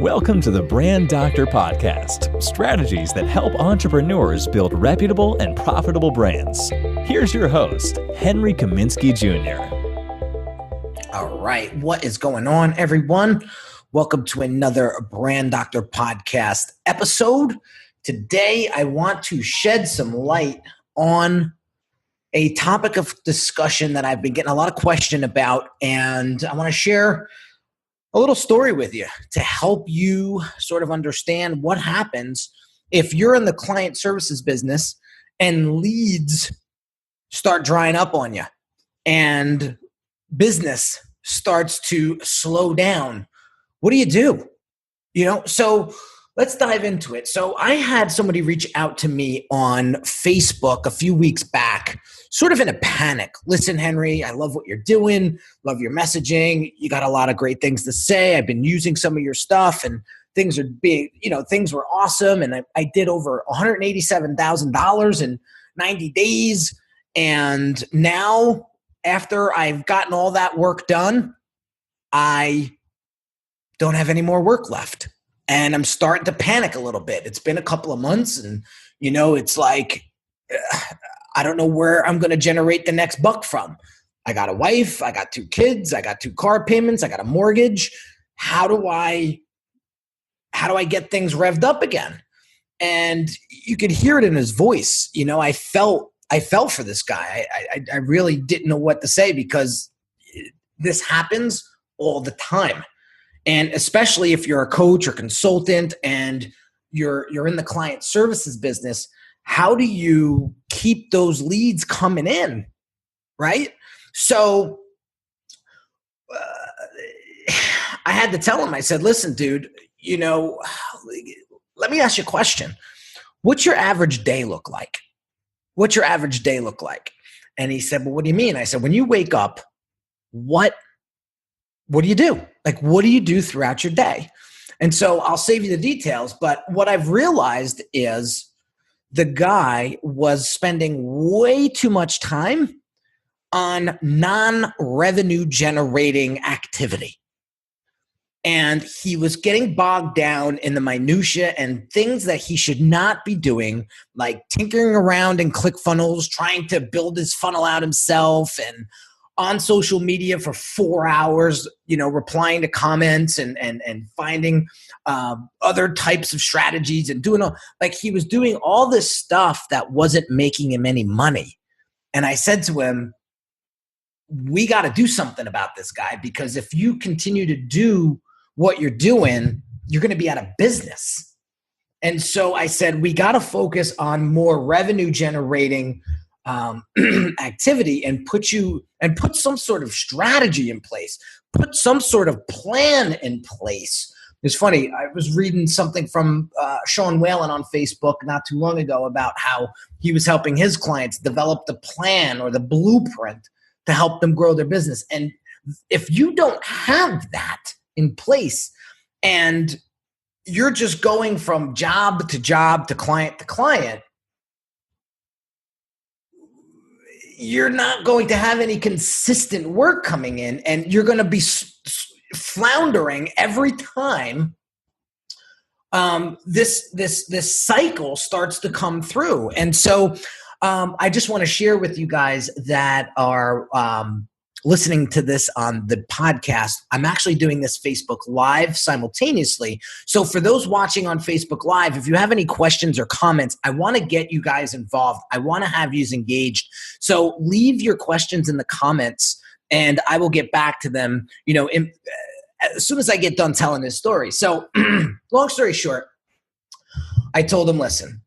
Welcome to the Brand Doctor Podcast, strategies that help entrepreneurs build reputable and profitable brands. Here's your host, Henry Kaminski Jr. All right, what is going on, everyone? Welcome to another Brand Doctor Podcast episode. Today, I want to shed some light on a topic of discussion that I've been getting a lot of question about, and I want to share a little story with you to help you sort of understand what happens if you're in the client services business and leads start drying up on you and business starts to slow down. What do? So let's dive into it. So I had somebody reach out to me on Facebook a few weeks back, sort of in a panic. Listen, Henry, I love what you're doing. Love your messaging. You got a lot of great things to say. I've been using some of your stuff and things were awesome. And I did over $187,000 in 90 days. And now after I've gotten all that work done, I don't have any more work left. And I'm starting to panic a little bit. It's been a couple of months and, it's like, I don't know where I'm going to generate the next buck from. I got a wife, I got 2 kids, I got 2 car payments, I got a mortgage. How do I get things revved up again? And you could hear it in his voice. I felt for this guy. I really didn't know what to say because this happens all the time. And especially if you're a coach or consultant and you're in the client services business, how do you keep those leads coming in, right? So I had to tell him, I said, listen, dude, let me ask you a question. What's your average day look like? And he said, well, what do you mean? I said, when you wake up, what do you do? Like, what do you do throughout your day? And so I'll save you the details, but what I've realized is the guy was spending way too much time on non-revenue generating activity. And he was getting bogged down in the minutia and things that he should not be doing, like tinkering around in ClickFunnels, trying to build his funnel out himself and on social media for 4 hours, replying to comments and finding other types of strategies and he was doing all this stuff that wasn't making him any money. And I said to him, we got to do something about this guy, because if you continue to do what you're doing, you're going to be out of business. And so I said, we got to focus on more revenue generating activity and put some sort of strategy in place, put some sort of plan in place. It's funny. I was reading something from Sean Whalen on Facebook not too long ago about how he was helping his clients develop the plan or the blueprint to help them grow their business. And if you don't have that in place and you're just going from job to job to client, you're not going to have any consistent work coming in, and you're going to be floundering every time this cycle starts to come through. And so I just want to share with you guys that are listening to this on the podcast. I'm actually doing this Facebook Live simultaneously. So for those watching on Facebook Live, if you have any questions or comments, I want to get you guys involved. I want to have you engaged. So leave your questions in the comments and I will get back to them, as soon as I get done telling this story. So long story short, I told him, listen,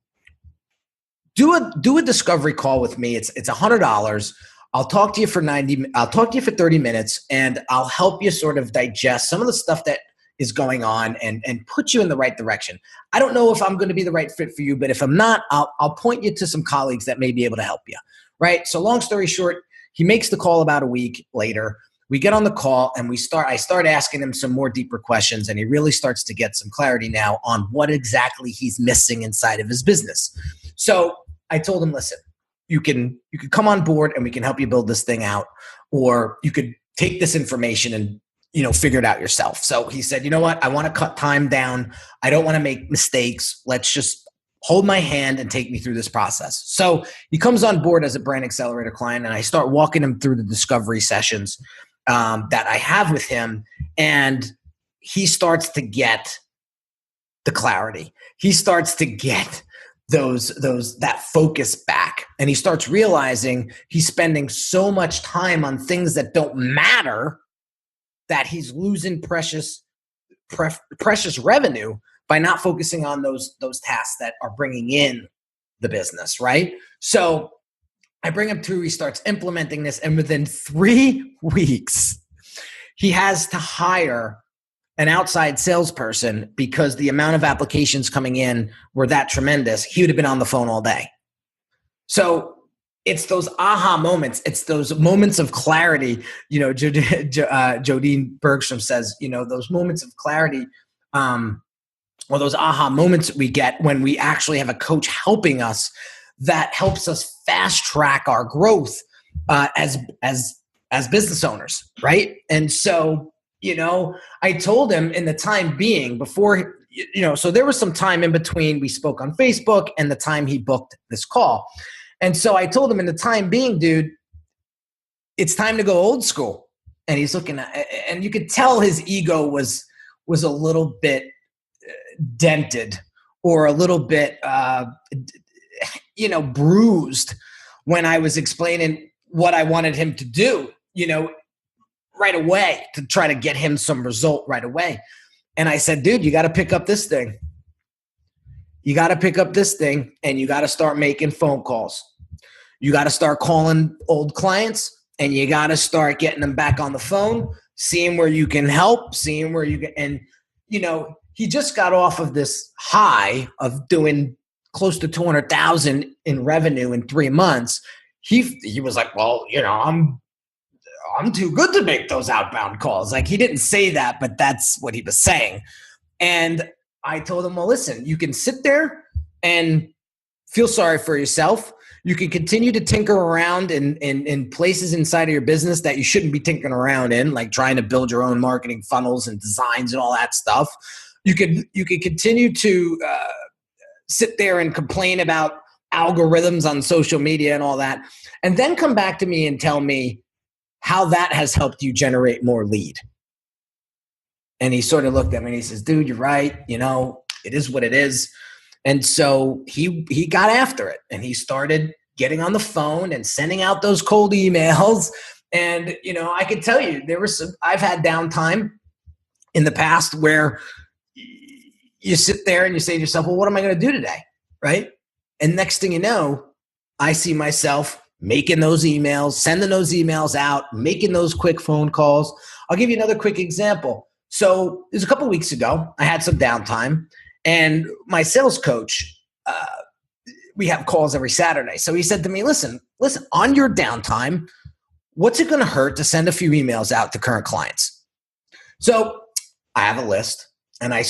do a discovery call with me. It's $100. I'll talk to you for 30 minutes and I'll help you sort of digest some of the stuff that is going on and put you in the right direction. I don't know if I'm going to be the right fit for you, but if I'm not, I'll point you to some colleagues that may be able to help you. Right. So long story short, he makes the call about a week later. We get on the call and I start asking him some more deeper questions, and he really starts to get some clarity now on what exactly he's missing inside of his business. So I told him, listen, you could come on board and we can help you build this thing out, or you could take this information and figure it out yourself. So he said, you know what? I want to cut time down. I don't want to make mistakes. Let's just hold my hand and take me through this process. So he comes on board as a Brand Accelerator client, and I start walking him through the discovery sessions that I have with him. And he starts to get the clarity. He starts to get that focus back. And he starts realizing he's spending so much time on things that don't matter that he's losing precious revenue by not focusing on those tasks that are bringing in the business, right? So I bring him through, he starts implementing this, and within 3 weeks, he has to hire an outside salesperson because the amount of applications coming in were that tremendous. He would have been on the phone all day. So it's those aha moments. It's those moments of clarity. Jodine Bergstrom says, those moments of clarity, or those aha moments that we get when we actually have a coach helping us, that helps us fast track our growth as business owners, right? And so, I told him in the time being before, so there was some time in between we spoke on Facebook and the time he booked this call. And so I told him in the time being, dude, it's time to go old school. And he's looking at, and you could tell his ego was a little bit dented or a little bit, bruised when I was explaining what I wanted him to do, right away, to try to get him some result right away. And I said, dude, you got to pick up this thing. You got to pick up this thing, and you got to start making phone calls. You got to start calling old clients, and you got to start getting them back on the phone, seeing where you can help, seeing where you can. And, he just got off of this high of doing close to 200,000 in revenue in 3 months. He was like, well, I'm too good to make those outbound calls. Like, he didn't say that, but that's what he was saying. And I told him, well, listen, you can sit there and feel sorry for yourself. You can continue to tinker around in places inside of your business that you shouldn't be tinkering around in, like trying to build your own marketing funnels and designs and all that stuff. You could continue to sit there and complain about algorithms on social media and all that, and then come back to me and tell me how that has helped you generate more lead. And he sort of looked at me and he says, dude, you're right. It is what it is. And so he got after it, and he started getting on the phone and sending out those cold emails. And, I could tell you I've had downtime in the past where you sit there and you say to yourself, well, what am I going to do today? Right. And next thing you know, I see myself making those emails, sending those emails out, making those quick phone calls. I'll give you another quick example. So it was a couple of weeks ago, I had some downtime, and my sales coach, we have calls every Saturday. So he said to me, listen, on your downtime, what's it going to hurt to send a few emails out to current clients? So I have a list, and I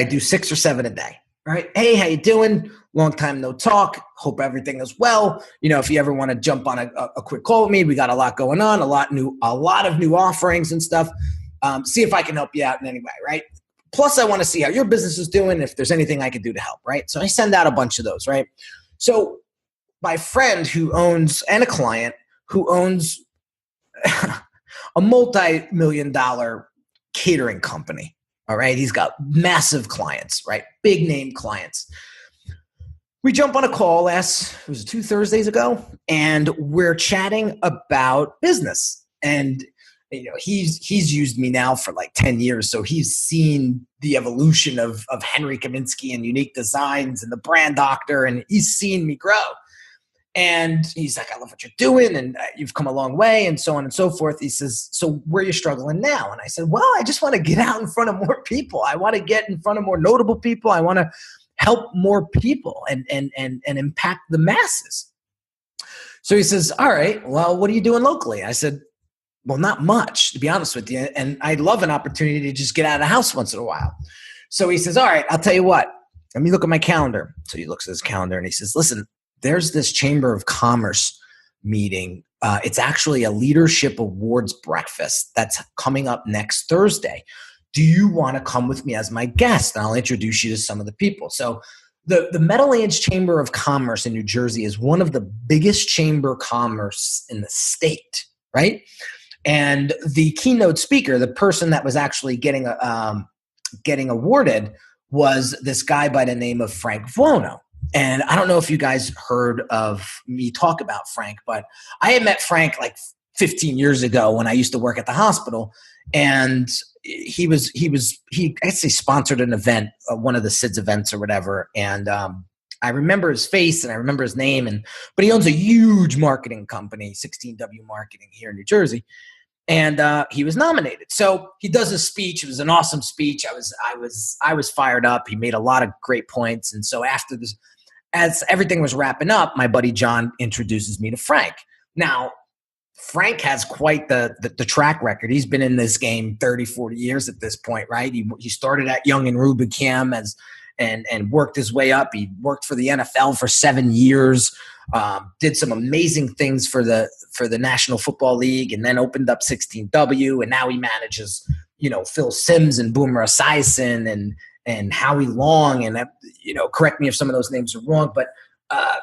do 6 or 7 a day. All right. Hey, how you doing? Long time no talk. Hope everything is well. If you ever want to jump on a quick call with me, we got a lot going on, a lot of new offerings and stuff. See if I can help you out in any way, right? Plus, I want to see how your business is doing, if there's anything I can do to help, right? So I send out a bunch of those, right? So my friend and a client who owns a multi-million-dollar catering company, all right? He's got massive clients, right? Big name clients. We jump on a call it was 2 Thursdays ago, and we're chatting about business. And he's used me now for like 10 years. So he's seen the evolution of Henry Kaminski and Unique Designz and the Brand Doctor, and he's seen me grow. And he's like, I love what you're doing, and you've come a long way, and so on and so forth. He says, so where are you struggling now? And I said, well, I just want to get out in front of more people. I want to get in front of more notable people. I want to help more people and impact the masses. So he says, all right, well, what are you doing locally? I said, well, not much, to be honest with you. And I'd love an opportunity to just get out of the house once in a while. So he says, all right, I'll tell you what. Let me look at my calendar. So he looks at his calendar and he says, listen, there's this Chamber of Commerce meeting It's actually a leadership awards breakfast that's coming up next Thursday. Do you want to come with me as my guest? And I'll introduce you to some of the people. So the Meadowlands Chamber of Commerce in New Jersey is one of the biggest chamber commerce in the state, right? And the keynote speaker, the person that was actually getting awarded, was this guy by the name of Frank Vuono. And I don't know if you guys heard of me talk about Frank, but I had met Frank like 15 years ago when I used to work at the hospital, and he actually sponsored an event, one of the SIDS events or whatever. And I remember his face and I remember his name, but he owns a huge marketing company, 16W Marketing here in New Jersey. And he was nominated. So he does a speech. It was an awesome speech. I was fired up. He made a lot of great points. And so after this, as everything was wrapping up, my buddy John introduces me to Frank. Now, Frank has quite the track record. He's been in this game 30, 40 years at this point, right? He started at Young and Rubicam and worked his way up. He worked for the NFL for 7 years, did some amazing things for the National Football League, and then opened up 16W. And now he manages, Phil Simms and Boomer Esiason and Howie Long. And, correct me if some of those names are wrong, but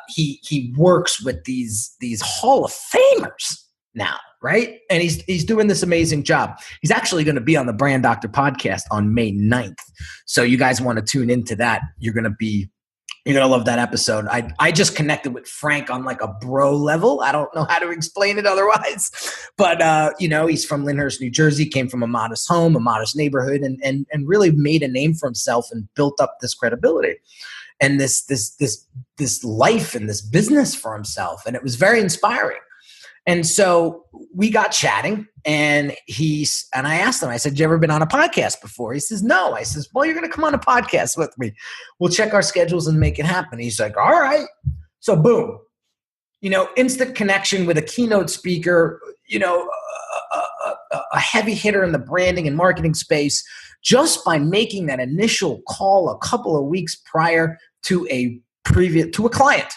he works with these Hall of Famers now, right? And he's doing this amazing job. He's actually going to be on the Brand Doctor podcast on May 9th. So you guys want to tune into that. You're going to love that episode. I just connected with Frank on like a bro level. I don't know how to explain it otherwise, but he's from Lyndhurst, New Jersey, came from a modest home, a modest neighborhood, and really made a name for himself and built up this credibility and this life and this business for himself. And it was very inspiring. And so we got chatting, and I asked him, I said, "You ever been on a podcast before?" He says, "No." I says, "Well, you're going to come on a podcast with me. We'll check our schedules and make it happen." He's like, "All right." So boom, instant connection with a keynote speaker, a heavy hitter in the branding and marketing space, just by making that initial call a couple of weeks prior to a client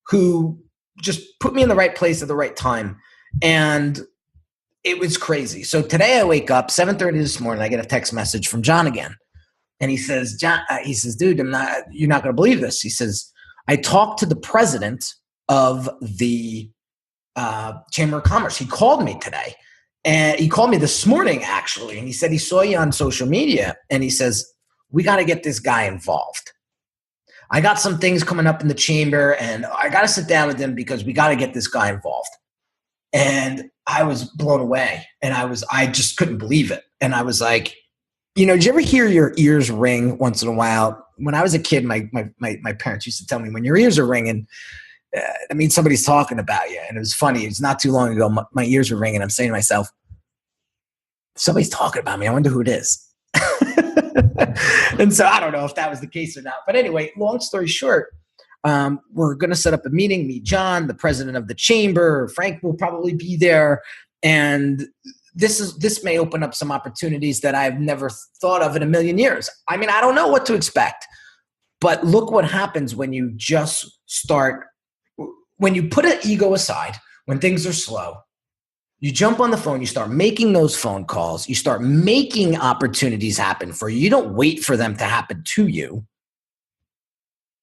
who just put me in the right place at the right time. And it was crazy. So today I wake up 7:30 this morning. I get a text message from John again. And he says, "Dude, you're not going to believe this." He says, "I talked to the president of the Chamber of Commerce. He called me today. And he called me this morning, actually. And he said he saw you on social media. And he says, we got to get this guy involved. I got some things coming up in the chamber, and I got to sit down with him because we got to get this guy involved." And I was blown away, and I just couldn't believe it. And I was like, did you ever hear your ears ring once in a while? When I was a kid, my parents used to tell me, when your ears are ringing, that means somebody's talking about you. And it was funny. It's not too long ago. My ears were ringing. I'm saying to myself, somebody's talking about me. I wonder who it is. And so I don't know if that was the case or not. But anyway, long story short, we're going to set up a meeting, meet John, the president of the chamber. Frank will probably be there. And this may open up some opportunities that I've never thought of in a million years. I mean, I don't know what to expect. But look what happens when you just start, when you put an ego aside, when things are slow. You jump on the phone, you start making those phone calls, you start making opportunities happen for you. You don't wait for them to happen to you,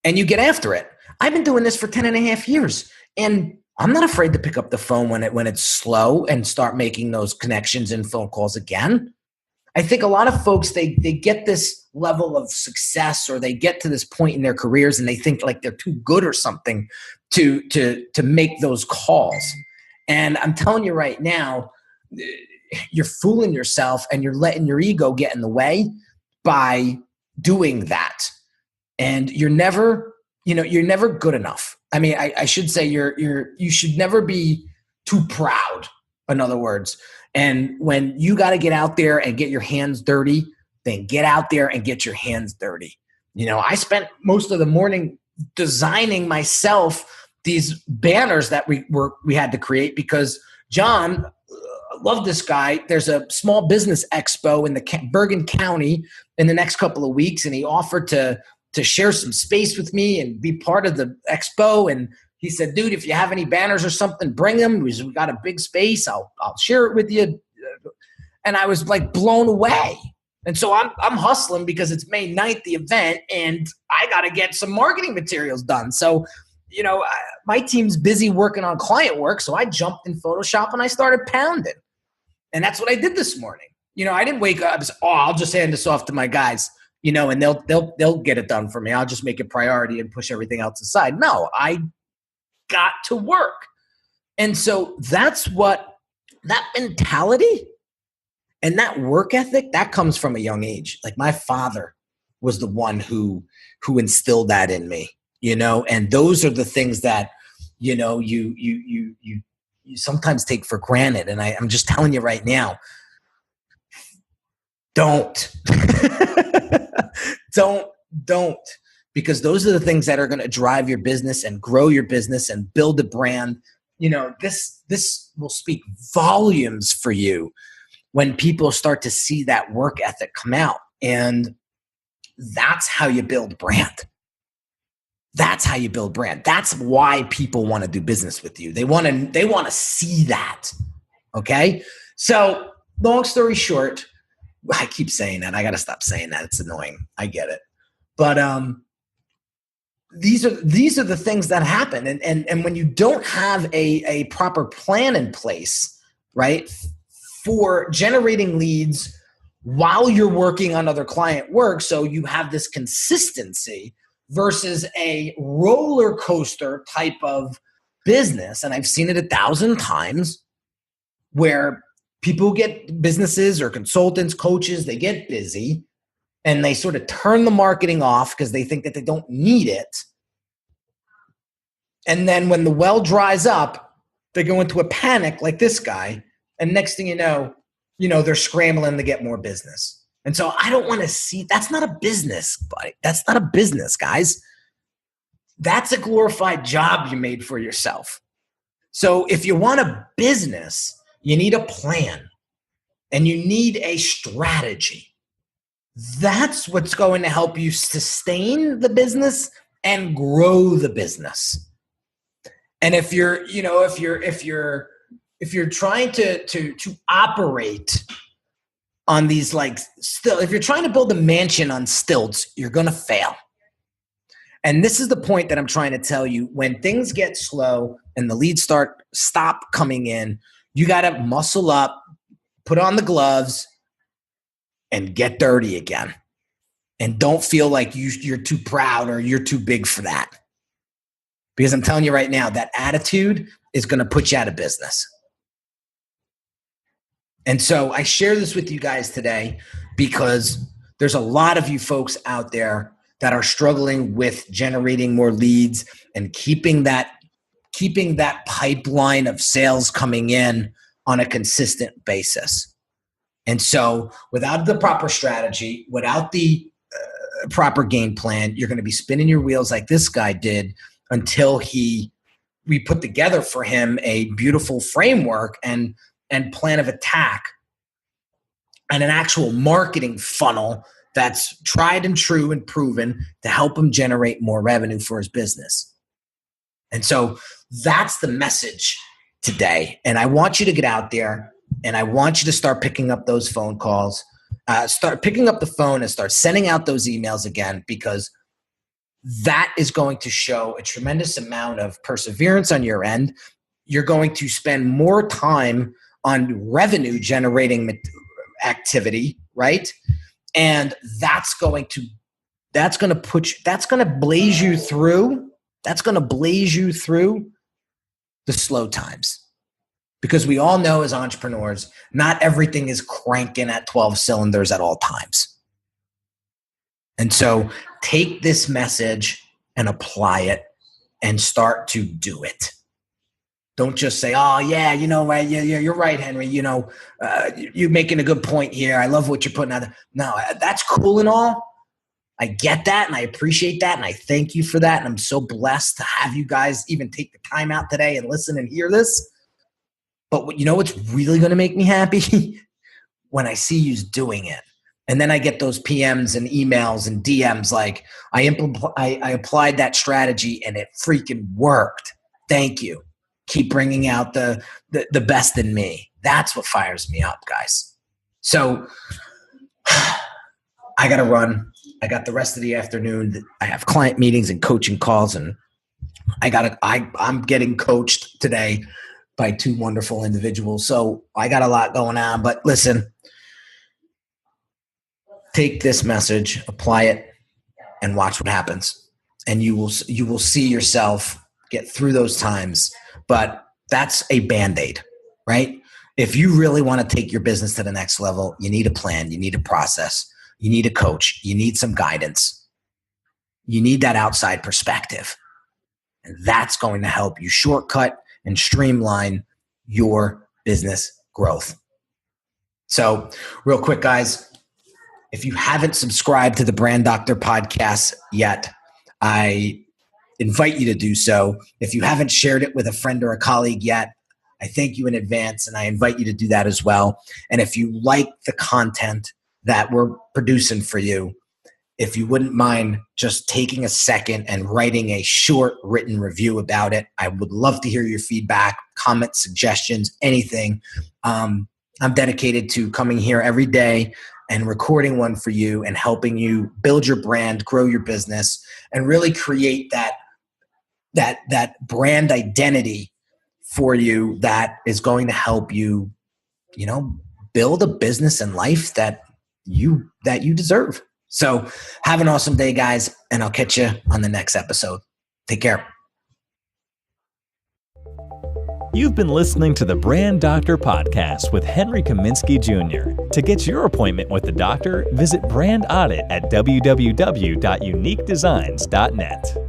and you get after it. I've been doing this for 10 and a half years, and I'm not afraid to pick up the phone when it's slow and start making those connections and phone calls again. I think a lot of folks, they get this level of success, or they get to this point in their careers and they think like they're too good or something to make those calls. And I'm telling you right now, you're fooling yourself and you're letting your ego get in the way by doing that. And you're never good enough. I mean, I should say you should never be too proud, in other words. And when you got to get out there and get your hands dirty, then get out there and get your hands dirty. I spent most of the morning designing myself these banners that we had to create because John, love this guy. There's a small business expo in the Bergen County in the next couple of weeks, and he offered to share some space with me and be part of the expo. And He said, dude, if you have any banners or something, bring them. We got a big space. I'll share it with you. And I was like blown away. And so I'm hustling because it's May 9th, the event, and I got to get some marketing materials done. So, my team's busy working on client work. So I jumped in Photoshop and I started pounding. And that's what I did this morning. I didn't wake up, I'll just hand this off to my guys, and they'll get it done for me. I'll just make it priority and push everything else aside. No, I got to work. And so that's what that mentality and that work ethic, that comes from a young age. Like my father was the one who instilled that in me, and those are the things that, you sometimes take for granted. And I'm just telling you right now, don't, don't, because those are the things that are going to drive your business and grow your business and build a brand. This will speak volumes for you when people start to see that work ethic come out. And that's how you build brand. That's how you build brand. That's why people want to do business with you. They want to see that. Okay. So long story short, I keep saying that. I got to stop saying that. It's annoying. I get it. But these are the things that happen. And when you don't have a proper plan in place, right, for generating leads while you're working on other client work, so you have this consistency versus a roller coaster type of business. And I've seen it 1,000 times where people get businesses or consultants, coaches, they get busy and they sort of turn the marketing off because they think that they don't need it. And then when the well dries up, they go into a panic like this guy. And next thing you know, they're scrambling to get more business. And so I don't want to see, that's not a business, buddy. That's not a business, guys. That's a glorified job you made for yourself. So if you want a business, you need a plan and you need a strategy. That's what's going to help you sustain the business and grow the business. And if you're trying to operate on these if you're trying to build a mansion on stilts, you're going to fail. And this is the point that I'm trying to tell you. When things get slow and the leads stop coming in, you got to muscle up, put on the gloves, and get dirty again. And don't feel like you're too proud or you're too big for that. Because I'm telling you right now, that attitude is going to put you out of business. And so I share this with you guys today because there's a lot of you folks out there that are struggling with generating more leads and keeping that pipeline of sales coming in on a consistent basis. And so without the proper strategy, without the proper game plan, you're going to be spinning your wheels like this guy did until we put together for him a beautiful framework and plan of attack and an actual marketing funnel that's tried and true and proven to help him generate more revenue for his business. And so that's the message today. And I want you to get out there and I want you to start picking up those phone calls, start picking up the phone and start sending out those emails again, because that is going to show a tremendous amount of perseverance on your end. You're going to spend more time on revenue generating activity, right? And that's going to blaze you through the slow times. Because we all know as entrepreneurs, not everything is cranking at 12 cylinders at all times. And so take this message and apply it and start to do it. Don't just say, oh, yeah, right, yeah, you're right, Henry. You're making a good point here. I love what you're putting out there. No, that's cool and all. I get that, and I appreciate that, and I thank you for that, and I'm so blessed to have you guys even take the time out today and listen and hear this. But what's really going to make me happy? When I see you doing it. And then I get those PMs and emails and DMs like, I applied that strategy and it freaking worked. Thank you. Keep bringing out the best in me. That's what fires me up, guys. So I got to run. I got the rest of the afternoon. I have client meetings and coaching calls, and I'm getting coached today by two wonderful individuals. So I got a lot going on, but listen, take this message, apply it, and watch what happens. And you will see yourself get through those times, but that's a Band-Aid, right? If you really want to take your business to the next level, you need a plan, you need a process, you need a coach, you need some guidance. You need that outside perspective. And that's going to help you shortcut and streamline your business growth. So real quick, guys, if you haven't subscribed to the Brand Doctor podcast yet, I invite you to do so. If you haven't shared it with a friend or a colleague yet, I thank you in advance, and I invite you to do that as well. And if you like the content that we're producing for you, if you wouldn't mind just taking a second and writing a short written review about it, I would love to hear your feedback, comments, suggestions, anything. I'm dedicated to coming here every day and recording one for you and helping you build your brand, grow your business, and really create that brand identity for you that is going to help you, build a business and life that you deserve. So have an awesome day, guys, and I'll catch you on the next episode. Take care. You've been listening to the Brand Doctor Podcast with Henry Kaminski Jr. To get your appointment with the doctor, visit Brand Audit at www.uniquedesignz.net.